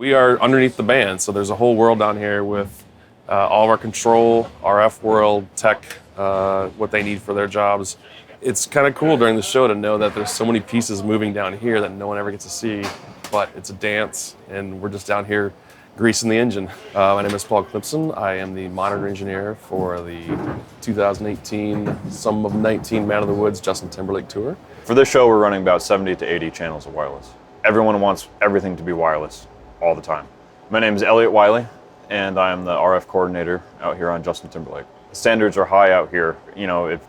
We are underneath the band, so there's a whole world down here with all of our control, RF world, tech, what they need for their jobs. It's kind of cool during the show to know that there's so many pieces moving down here that no one ever gets to see, but it's a dance, and we're just down here greasing the engine. My name is Paul Clipson. I am the monitor engineer for the 2018 Sum of 19 Man of the Woods Justin Timberlake tour. For this show, we're running about 70 to 80 channels of wireless. Everyone wants everything to be wireless all the time. My name is Elliot Wiley, and I am the RF coordinator out here on Justin Timberlake. The standards are high out here. You know, if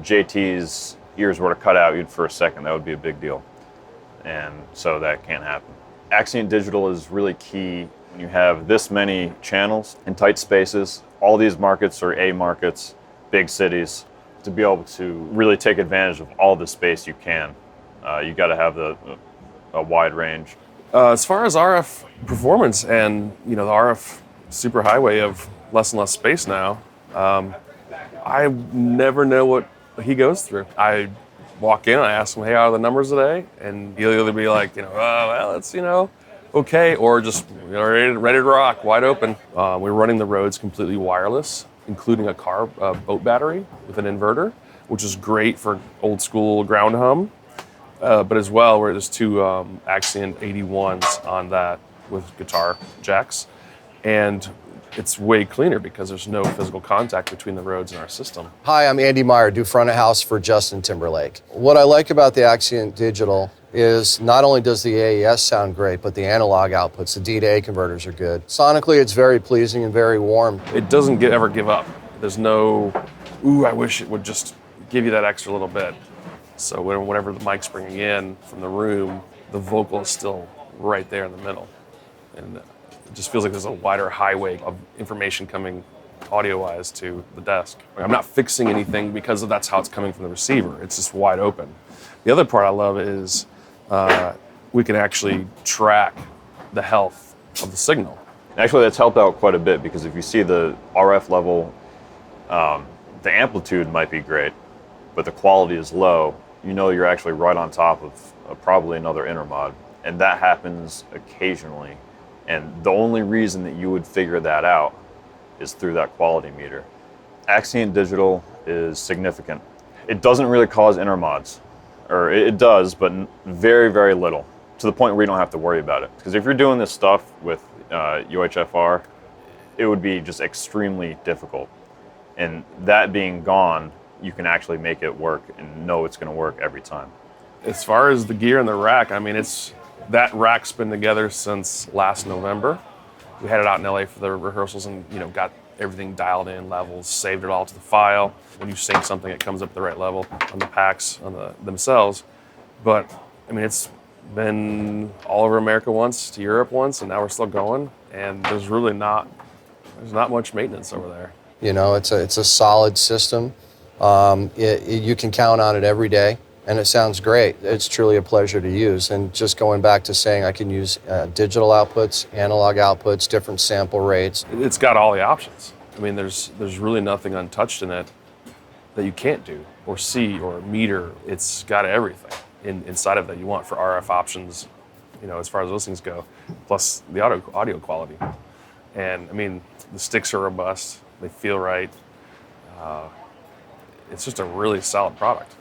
JT's ears were to cut out for a second, that would be a big deal. And so that can't happen. Axient Digital is really key when you have this many channels in tight spaces. All these markets are A markets, big cities. To be able to really take advantage of all the space you can, you got to have a wide range. As far as RF performance and the RF superhighway of less and less space now, I never know what he goes through. I walk in, I ask him, hey, how are the numbers today? And he'll either be like, well, it's, okay, or just ready to rock, wide open. We're running the roads completely wireless, including a boat battery with an inverter, which is great for old school ground hum. But as well, there's two Axient 81s on that with guitar jacks. And it's way cleaner because there's no physical contact between the roads and our system. Hi, I'm Andy Meyer, do front of house for Justin Timberlake. What I like about the Axient Digital is not only does the AES sound great, but the analog outputs, the D to A converters are good. Sonically, it's very pleasing and very warm. It doesn't ever give up. There's no, I wish it would just give you that extra little bit. So whenever the mic's bringing in from the room, the vocal is still right there in the middle. And it just feels like there's a wider highway of information coming audio-wise to the desk. I'm not fixing anything because that's how it's coming from the receiver. It's just wide open. The other part I love is we can actually track the health of the signal. Actually, that's helped out quite a bit because if you see the RF level, the amplitude might be great, but the quality is low. You're actually right on top of probably another intermod, and that happens occasionally. And the only reason that you would figure that out is through that quality meter. Axient Digital is significant. It doesn't really cause intermods, or it does, but very, very little, to the point where you don't have to worry about it. Because if you're doing this stuff with UHFR, it would be just extremely difficult. And that being gone, you can actually make it work and know it's going to work every time. As far as the gear and the rack, that rack's been together since last November. We had it out in LA for the rehearsals and got everything dialed in, levels, saved it all to the file. When you sync something, it comes up the right level on the packs, themselves. But it's been all over America once, to Europe once, and now we're still going. And there's not much maintenance over there. It's a solid system. You can count on it every day. And it sounds great. It's truly a pleasure to use. And just going back to saying I can use digital outputs, analog outputs, different sample rates. It's got all the options. There's really nothing untouched in it that you can't do or see or meter. It's got everything inside of that you want for RF options, as far as those things go, plus the audio quality. And the sticks are robust. They feel right. It's just a really solid product.